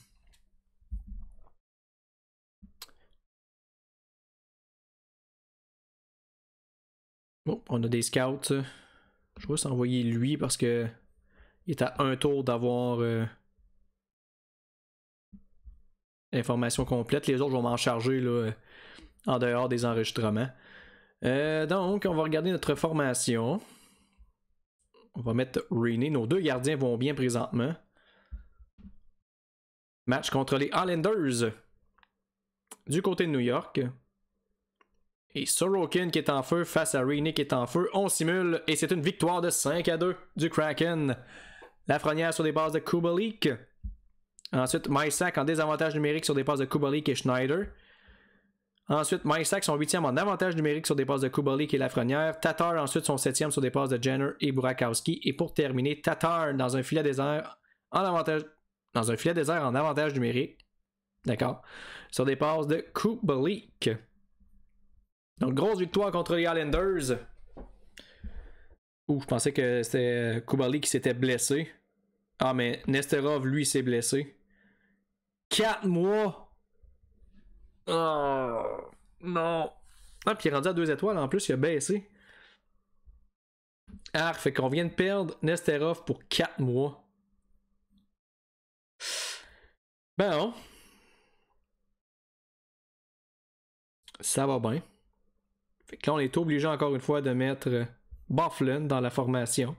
Oh, on a des scouts. Je vais juste envoyer lui parce que il est à un tour d'avoir l'information complète. Les autres, je vais m'en charger là, en dehors des enregistrements. Donc, on va regarder notre formation. On va mettre Rainey. Nos deux gardiens vont bien présentement. Match contre les Islanders. Du côté de New York. Et Sorokin qui est en feu face à Rainey qui est en feu. On simule et c'est une victoire de 5-2 du Kraken. Lafrenière sur des bases de Kubalik. Ensuite, Mysak en désavantage numérique sur des passes de Kubalik et Schneider. Ensuite, Mysak son 8e en avantage numérique sur des passes de Kubalik et Lafrenière. Tatar ensuite son 7e sur des passes de Jenner et Burakovsky. Et pour terminer, Tatar dans un filet désert en avantage, en avantage numérique. D'accord. Sur des passes de Kubalik. Donc, grosse victoire contre les Islanders. Ouh, je pensais que c'était Kubalik qui s'était blessé. Ah, mais Nesterov, lui, s'est blessé. 4 mois! Oh, non! Ah, puis il est rendu à 2 étoiles en plus, il a baissé. Ah, fait qu'on vient de perdre Nesterov pour 4 mois. Ben, ça va bien. Fait que là, on est obligé encore une fois de mettre Byfuglien dans la formation.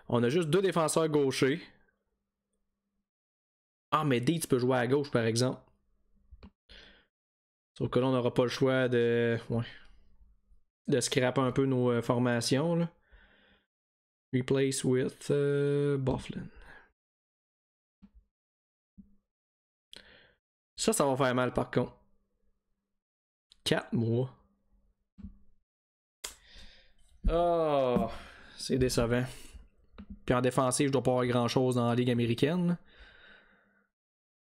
On a juste 2 défenseurs gauchers. Ah, mais Dietz peut jouer à gauche, par exemple. Sauf que là, on n'aura pas le choix de... Ouais. De scraper un peu nos formations, là. Replace with Byfuglien. Ça va faire mal, par contre. 4 mois. Oh, c'est décevant. Puis en défensive, je dois pas avoir grand chose dans la Ligue américaine.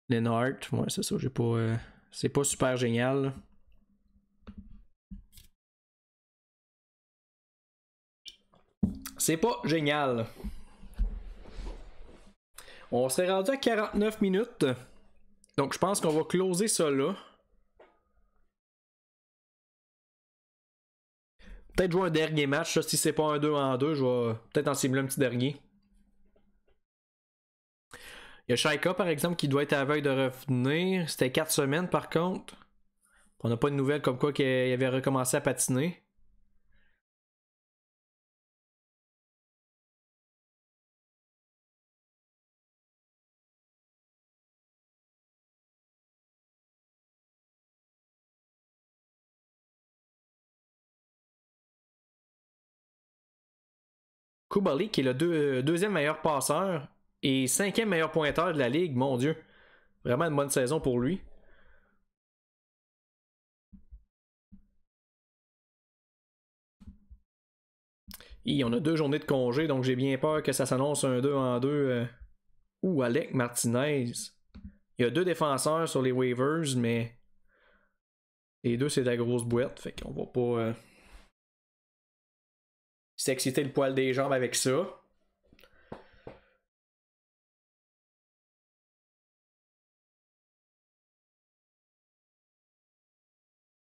Lennart, ouais, c'est ça, j'ai pas. C'est pas super génial. C'est pas génial. On s'est rendu à 49 minutes. Donc je pense qu'on va closer ça là. Peut-être jouer un dernier match. Là, si c'est pas un 2 en 2, je vais peut-être en simuler un petit dernier. Il y a Shaika par exemple qui doit être à la veille de revenir. C'était 4 semaines par contre. On n'a pas de nouvelles comme quoi qu'il avait recommencé à patiner. Kubalik qui est le deuxième meilleur passeur et 5e meilleur pointeur de la ligue, mon Dieu. Vraiment une bonne saison pour lui. Et on a 2 journées de congé, donc j'ai bien peur que ça s'annonce un 2 en 2. Ouh, Alec Martinez. Il y a 2 défenseurs sur les waivers, mais les 2 c'est de la grosse boîte, fait qu'on va pas s'exciter le poil des jambes avec ça.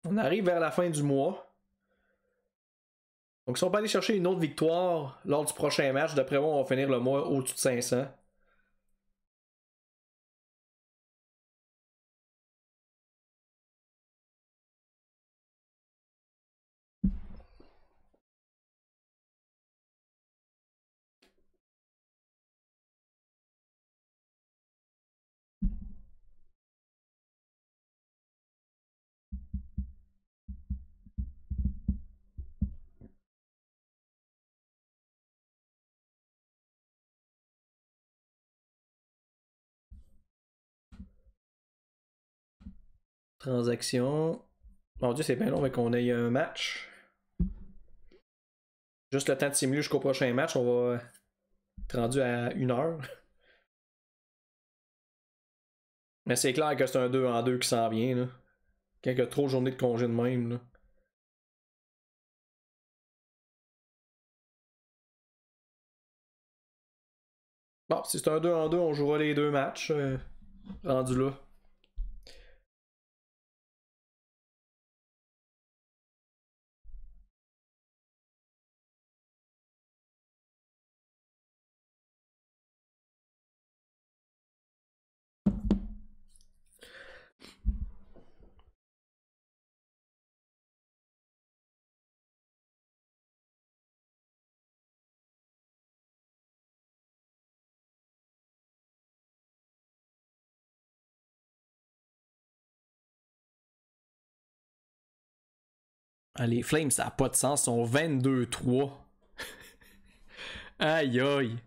On arrive vers la fin du mois. Donc si on peut aller chercher une autre victoire lors du prochain match, d'après moi on va finir le mois au-dessus de 500. Transaction. Mon Dieu, c'est bien long, mais qu'on ait un match. Juste le temps de simuler jusqu'au prochain match, on va être rendu à 1 heure. Mais c'est clair que c'est un 2 en 2 qui s'en vient, là. Quand il y a trop de journées de congé de même, là. Bon, si c'est un 2 en 2, on jouera les 2 matchs. Rendu là. Ah, les Flames, ça n'a pas de sens. Ils sont 22-3. Aïe aïe.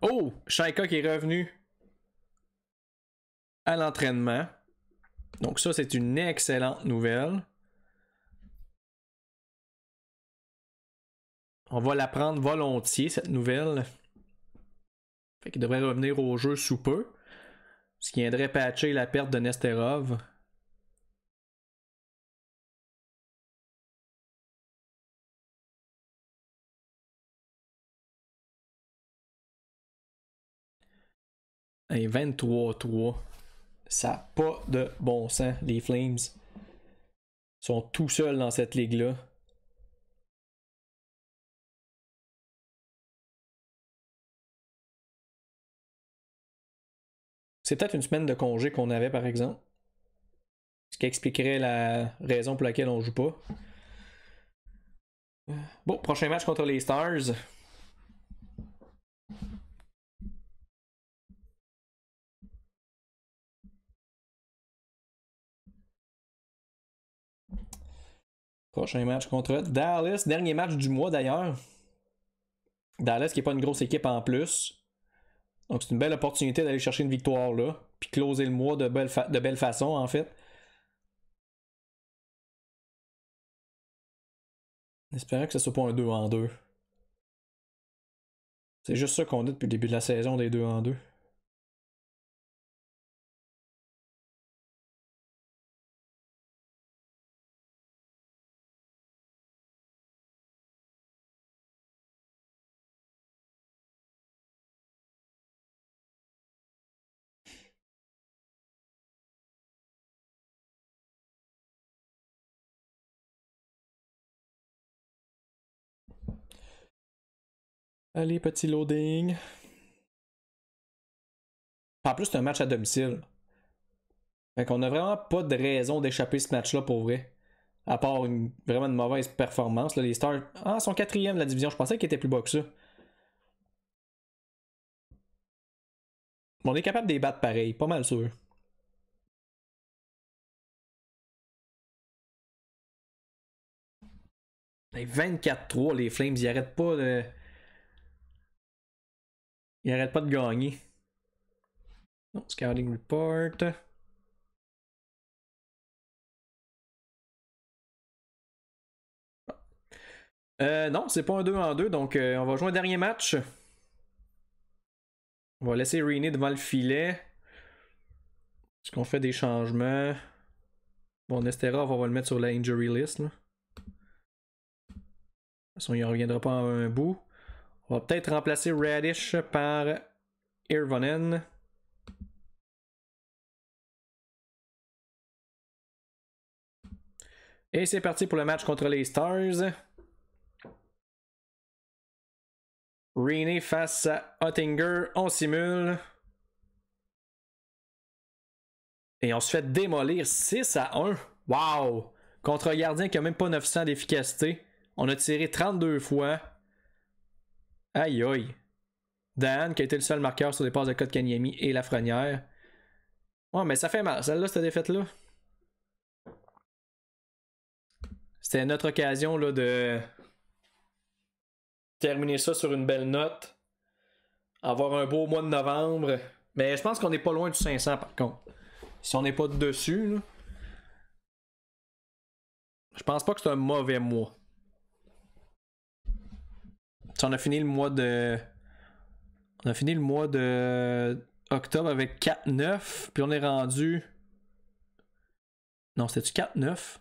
Oh! Shaika qui est revenu à l'entraînement. Donc ça, c'est une excellente nouvelle. On va la prendre volontiers, cette nouvelle. Fait qu'il devrait revenir au jeu sous peu. Ce qui viendrait patcher la perte de Nesterov. Et 23-3. Ça n'a pas de bon sens, les Flames. Ils sont tout seuls dans cette ligue-là. C'est peut-être une semaine de congé qu'on avait, par exemple. Ce qui expliquerait la raison pour laquelle on joue pas. Bon, prochain match contre les Stars. Prochain match contre Dallas. Dernier match du mois d'ailleurs. Dallas qui n'est pas une grosse équipe en plus. Donc c'est une belle opportunité d'aller chercher une victoire là. Puis closer le mois de belle façon en fait. Espérons que ce soit pas un 2-2. C'est juste ça qu'on dit depuis le début de la saison, des 2-2. Allez, petit loading. En plus, c'est un match à domicile. Fait qu'on a vraiment pas de raison d'échapper ce match-là pour vrai. À part vraiment une mauvaise performance. Là, les Stars. Ah, ils sont 4e de la division. Je pensais qu'ils étaient plus bas que ça. On est capable de les battre pareil. Pas mal sûr. Et 24-3, les Flames, ils arrêtent pas de. Ils arrêtent pas de gagner. Non, Scouting Report. Non, c'est pas un 2-2, donc on va jouer un dernier match. On va laisser Rainey devant le filet. Est-ce qu'on fait des changements? Bon, Nesterov, on va le mettre sur la injury list. Là. De toute façon, il ne reviendra pas en un bout. On va peut-être remplacer Radish par Irvonen. Et c'est parti pour le match contre les Stars. Rainey face à Oettinger. On simule. Et on se fait démolir 6-1. Wow! Contre un gardien qui n'a même pas 900 d'efficacité. On a tiré 32 fois. Aïe aïe. Dan, qui a été le seul marqueur sur les passes de Kotkaniemi et Lafrenière. Ouais, mais ça fait mal, celle-là, cette défaite-là. C'était notre occasion là, de terminer ça sur une belle note. Avoir un beau mois de novembre. Mais je pense qu'on n'est pas loin du 500 par contre. Si on n'est pas dessus, là, je pense pas que c'est un mauvais mois. Si on a fini le mois de. On a fini le mois de octobre avec 4-9. Puis on est rendu. Non, c'était-tu 4-9?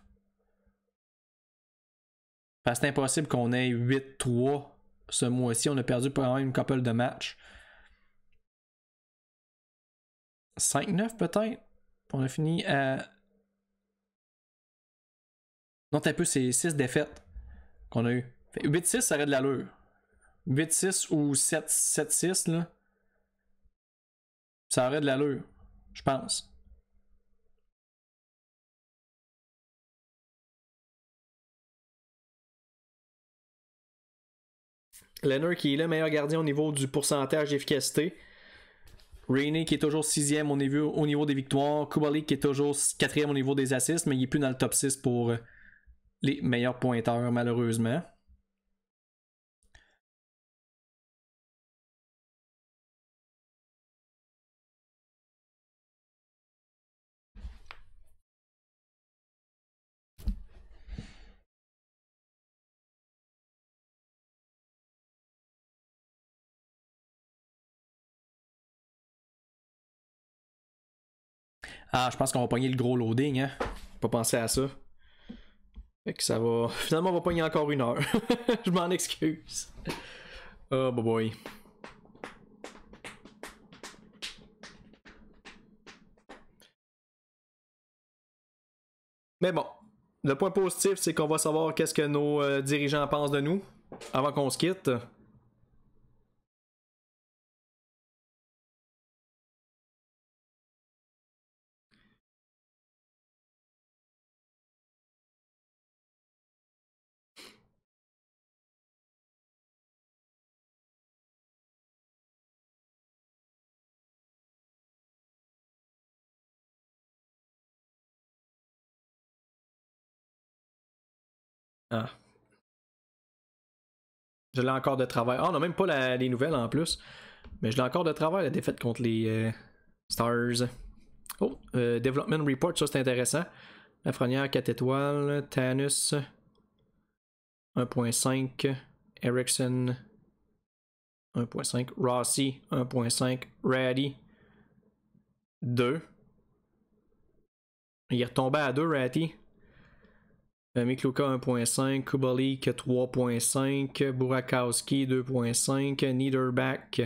Parce que c'est impossible qu'on ait 8-3 ce mois-ci. On a perdu quand même une couple de matchs. 5-9 peut-être? On a fini à. Non, t'as un peu, c'est 6 défaites qu'on a eu. 8-6, ça aurait de l'allure. 8-6 ou 7-6, là. Ça aurait de l'allure, je pense. Leonard qui est le meilleur gardien au niveau du pourcentage d'efficacité. Rainey qui est toujours 6e au niveau des victoires. Kubalik qui est toujours 4e au niveau des assists, mais il n'est plus dans le top 6 pour. les meilleurs pointeurs, malheureusement. Ah, je pense qu'on va pogner le gros loading, hein. Pas penser à ça. Fait que ça va. Finalement, on va pogner encore 1 heure. Je m'en excuse. Oh, boy. Mais bon, le point positif, c'est qu'on va savoir qu'est-ce que nos dirigeants pensent de nous avant qu'on se quitte. Ah. Je l'ai encore de travail. Ah, on n'a même pas les nouvelles en plus. Mais je l'ai encore de travail, la défaite contre les Stars. Oh, Development Report, ça c'est intéressant. Lafrenière 4 étoiles. Tanus 1.5. Erickson 1.5. Rossi 1.5. Ratty 2. Il est retombé à 2, Ratty. Mikluka 1.5, Kubalik 3.5, Burakowski 2.5, Niederbach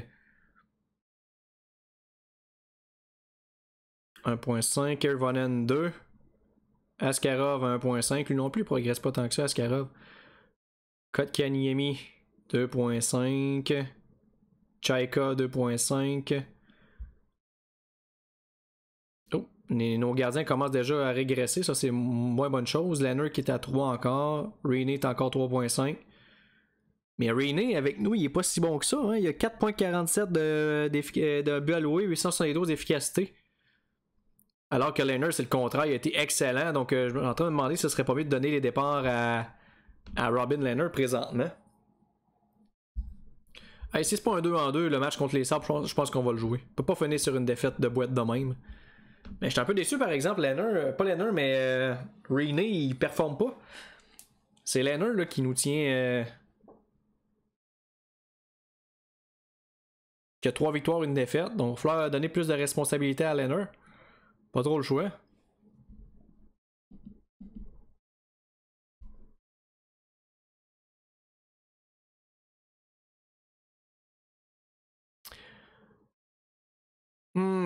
1.5, Ervonen 2, Askarov 1.5, lui non plus progresse pas tant que ça, Askarov. Kotkaniemi 2.5, Chaika 2.5. Oh, nos gardiens commencent déjà à régresser, ça c'est moins bonne chose. Lanner qui est à 3 encore, Rainey est encore 3.5. Mais Rainey avec nous, il est pas si bon que ça, hein? Il a 4.47 de buts alloués, 872 d'efficacité. Alors que Lanner, c'est le contraire, il a été excellent. Donc je suis en train de me demander si ce serait pas mieux de donner les départs à Robin Lanner présentement. Hey, si c'est pas un 2-2, le match contre les Sabres, je pense qu'on va le jouer. On peut pas finir sur une défaite de boîte de même. Mais je suis un peu déçu par exemple, pas Lanner, mais Rainey, il performe pas. C'est Lanner là, qui nous tient. Qui a 3 victoires, 1 défaite. Donc il va falloir donner plus de responsabilité à Lanner. Pas trop le choix.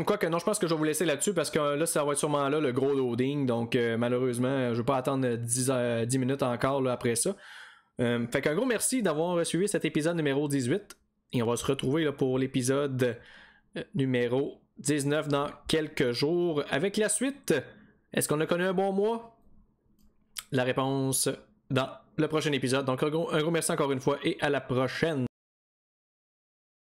Quoique non, je pense que je vais vous laisser là-dessus parce que là, ça va être sûrement là le gros loading. Donc malheureusement, je ne vais pas attendre 10 minutes encore là, après ça. Fait qu'un gros merci d'avoir suivi cet épisode numéro 18. Et on va se retrouver là, pour l'épisode numéro 19 dans quelques jours. Avec la suite, est-ce qu'on a connu un bon mois? La réponse dans le prochain épisode. Donc un gros merci encore une fois et à la prochaine.